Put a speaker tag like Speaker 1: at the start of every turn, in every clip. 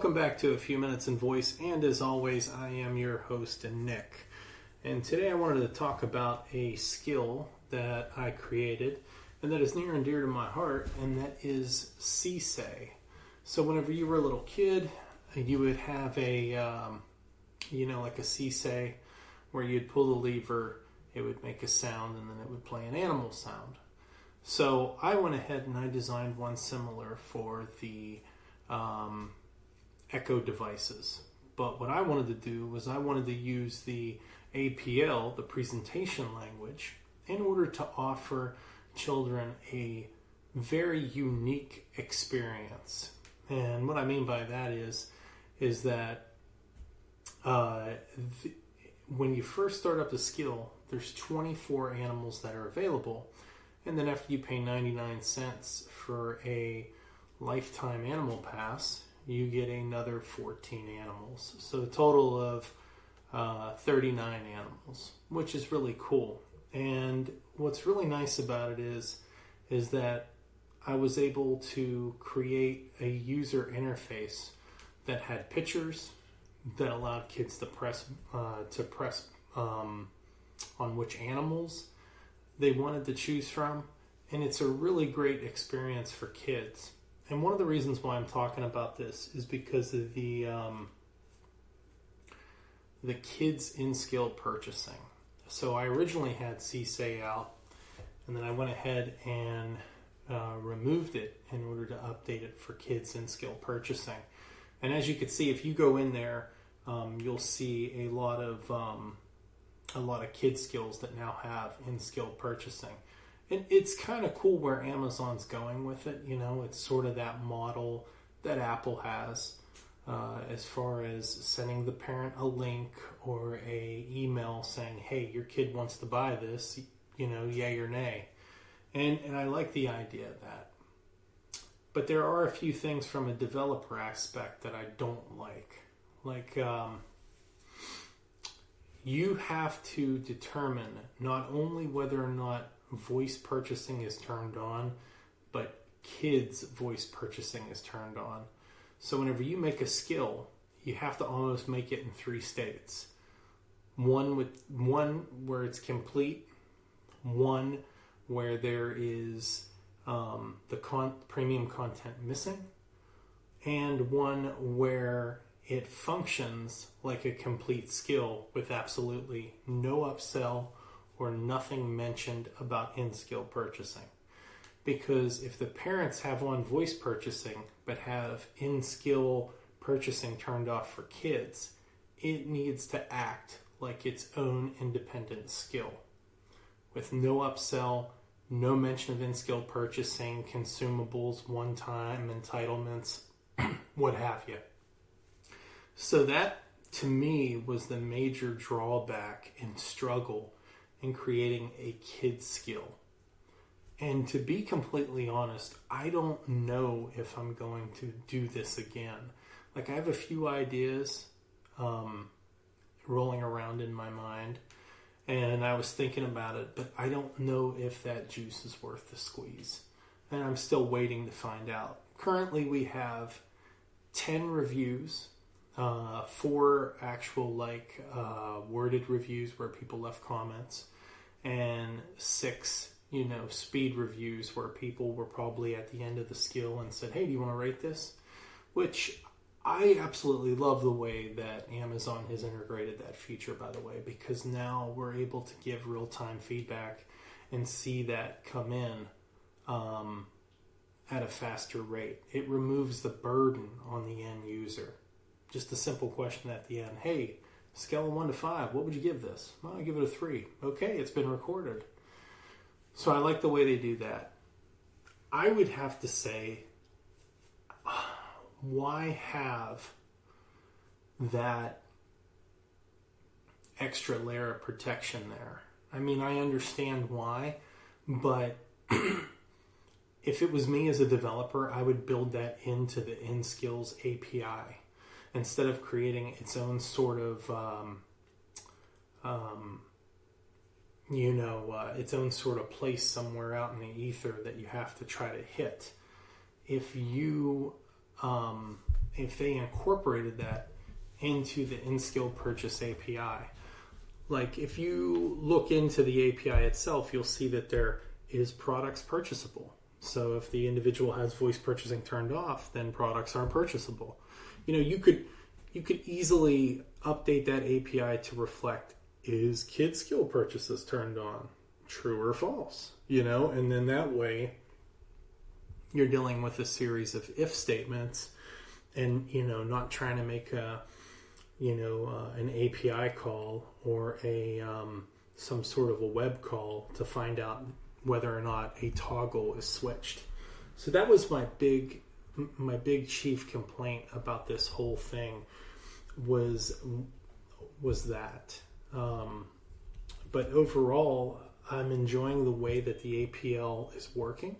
Speaker 1: welcome back to A Few Minutes in Voice, and as always, I am your host, Nick. And today I wanted to talk about a skill that I created and that is near and dear to my heart, and that is CSay. So whenever you were a little kid, you would have a, like a CSay where you'd pull the lever, it would make a sound, and then it would play an animal sound. So I went ahead and I designed one similar for the Echo devices. But what I wanted to do was I wanted to use the APL, the presentation language, in order to offer children a very unique experience. And what I mean by that is that when you first start up the skill, there's 24 animals that are available. And then after you pay 99 cents for a lifetime animal pass, you get another 14 animals. So a total of 39 animals, which is really cool. And what's really nice about it is that I was able to create a user interface that had pictures that allowed kids to press on which animals they wanted to choose from. And it's a really great experience for kids. And one of the reasons why I'm talking about this is because of the kids in skill purchasing. So I originally had CSay out, and then I went ahead and removed it in order to update it for kids in skill purchasing. And as you can see, if you go in there, you'll see a lot of kids skills that now have in skill purchasing. And it's kind of cool where Amazon's going with it. You know, it's sort of that model that Apple has as far as sending the parent a link or a email saying, hey, your kid wants to buy this, yay or nay. And I like the idea of that. But there are a few things from a developer aspect that I don't like. Like, you have to determine not only whether or not voice purchasing is turned on, but kids' voice purchasing is turned on. So whenever you make a skill, you have to almost make it in 3 states. One where it's complete, one where there is the premium content missing, and one where it functions like a complete skill with absolutely no upsell or nothing mentioned about in-skill purchasing. Because if the parents have on voice purchasing but have in-skill purchasing turned off for kids, it needs to act like its own independent skill with no upsell, no mention of in-skill purchasing, consumables, one-time entitlements, what have you. So that, to me, was the major drawback and struggle in creating a kid's skill. And to be completely honest, I don't know if I'm going to do this again. Like, I have a few ideas rolling around in my mind, and I was thinking about it, but I don't know if that juice is worth the squeeze. And I'm still waiting to find out. Currently, we have 10 reviews, 4 actual worded reviews where people left comments, and 6 speed reviews where people were probably at the end of the skill and said, hey, do you want to rate this? Which I absolutely love the way that Amazon has integrated that feature, by the way, because now we're able to give real-time feedback and see that come in at a faster rate. It removes the burden on the end user. Just a simple question at the end. Hey, scale of 1 to 5, what would you give this? Well, I give it a 3. Okay, it's been recorded. So I like the way they do that. I would have to say, why have that extra layer of protection there? I mean, I understand why, but if it was me as a developer, I would build that into the InSkills API instead of creating its own sort of its own sort of place somewhere out in the ether that you have to try to hit. If you if they incorporated that into the in-skill purchase API. Like if you look into the API itself, you'll see that there is products purchasable. So if the individual has voice purchasing turned off, then products are purchasable. You could easily update that API to reflect, is kid skill purchases turned on? True or false? And then that way you're dealing with a series of if statements and, not trying to make an API call or some sort of a web call to find out whether or not a toggle is switched. So that was my big chief complaint about this whole thing was that. But overall, I'm enjoying the way that the APL is working.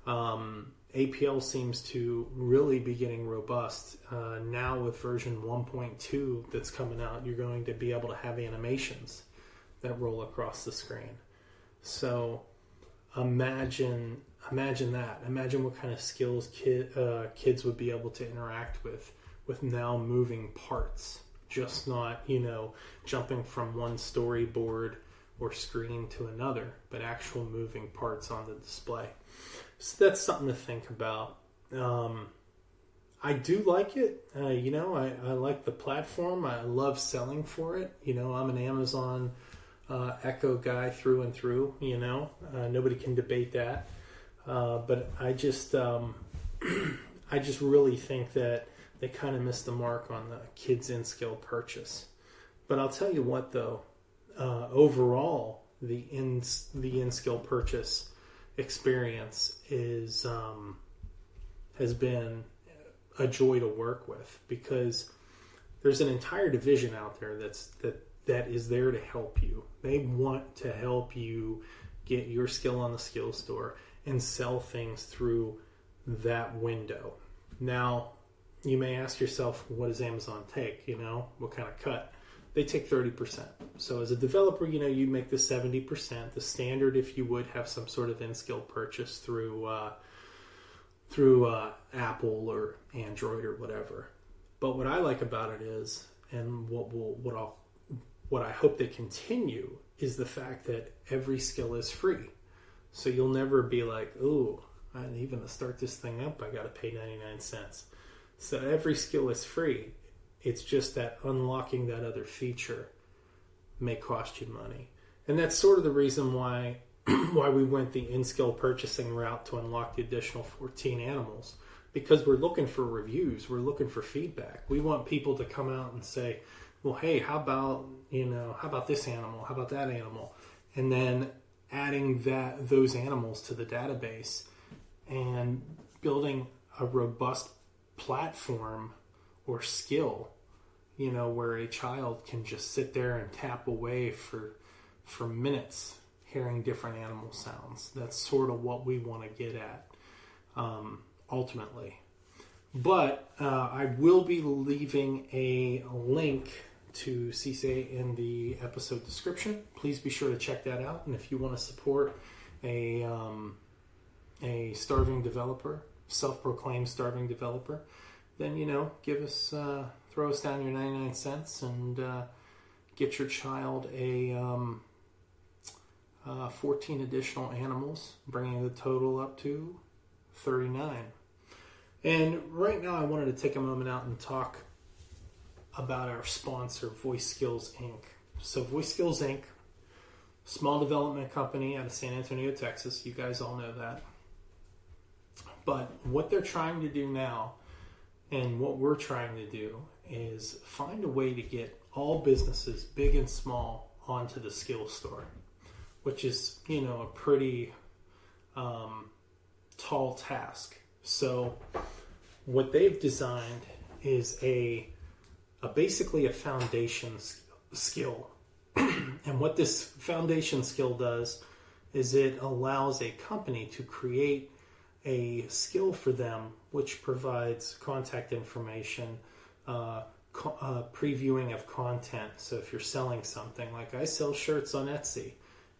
Speaker 1: APL seems to really be getting robust. Now with version 1.2 that's coming out, you're going to be able to have animations that roll across the screen. So imagine that. Imagine what kind of skills kids would be able to interact with now moving parts. Just not, jumping from one storyboard or screen to another, but actual moving parts on the display. So that's something to think about. I do like it. I like the platform. I love selling for it. I'm an Amazon Echo guy through and through. Nobody can debate that. But I just really think that they kind of missed the mark on the kids in skill purchase. But I'll tell you what, though, overall, the in skill purchase experience has been a joy to work with, because there's an entire division out there that is there to help you. They want to help you get your skill on the skill store and sell things through that window. Now, you may ask yourself, what does Amazon take? What kind of cut? They take 30%. So as a developer, you make the 70%. The standard, if you would have some sort of in-skill purchase through Apple or Android or whatever. But what I like about it is, and what I hope they continue, is the fact that every skill is free. So you'll never be like, ooh, even to start this thing up, I got to pay 99 cents. So every skill is free. It's just that unlocking that other feature may cost you money. And that's sort of the reason why we went the in-skill purchasing route to unlock the additional 14 animals. Because we're looking for reviews. We're looking for feedback. We want people to come out and say, well, hey, how about this animal? How about that animal? And then adding those animals to the database and building a robust platform or skill, where a child can just sit there and tap away for minutes hearing different animal sounds. That's sort of what we want to get at ultimately. But I will be leaving a link to CSA in the episode description. Please be sure to check that out. And if you want to support a starving developer, self-proclaimed starving developer, then, throw us down your 99 cents and get your child a 14 additional animals, bringing the total up to 39. And right now I wanted to take a moment out and talk about our sponsor, Voice Skills Inc. So Voice Skills Inc., small development company out of San Antonio, Texas. You guys all know that. But what they're trying to do now, and what we're trying to do, is find a way to get all businesses, big and small, onto the skill store, which is, a pretty tall task. So what they've designed is basically a foundation skill. And what this foundation skill does is it allows a company to create a skill for them, which provides contact information, previewing of content. So if you're selling something, like I sell shirts on Etsy,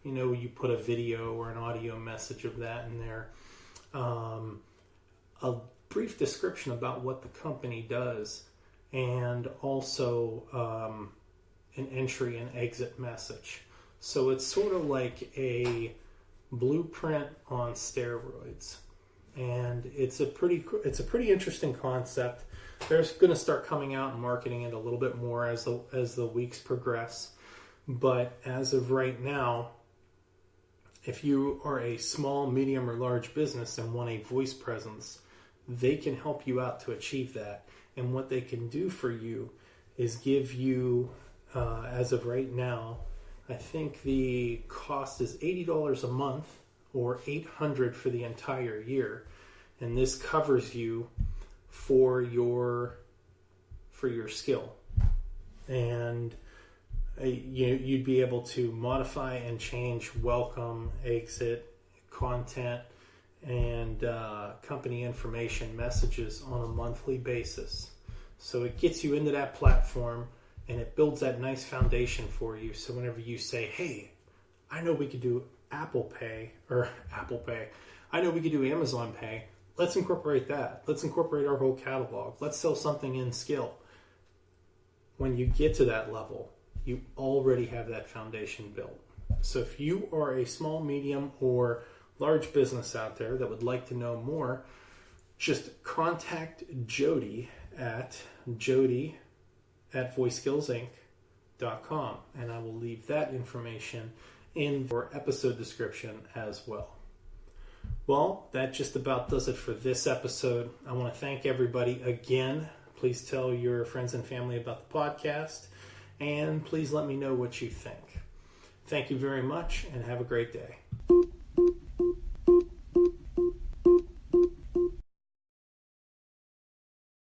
Speaker 1: you put a video or an audio message of that in there. A brief description about what the company does, and also an entry and exit message. So it's sort of like a blueprint on steroids, and it's a pretty interesting concept. They're going to start coming out and marketing it a little bit more as the weeks progress. But as of right now, if you are a small, medium, or large business and want a voice presence, they can help you out to achieve that. And what they can do for you is give you, as of right now, I think the cost is $80 a month or $800 for the entire year. And this covers you for your skill. And you'd be able to modify and change welcome, exit, content, and company information messages on a monthly basis. So it gets you into that platform, and it builds that nice foundation for you. So whenever you say, hey, I know we could do Apple Pay. I know we could do Amazon Pay. Let's incorporate that. Let's incorporate our whole catalog. Let's sell something in skill. When you get to that level, you already have that foundation built. So if you are a small, medium, or large business out there that would like to know more, just contact Jody at voiceskillsinc.com, and I will leave that information in your episode description as well. Well, that just about does it for this episode. I want to thank everybody again. Please tell your friends and family about the podcast, and please let me know what you think. Thank you very much, and have a great day.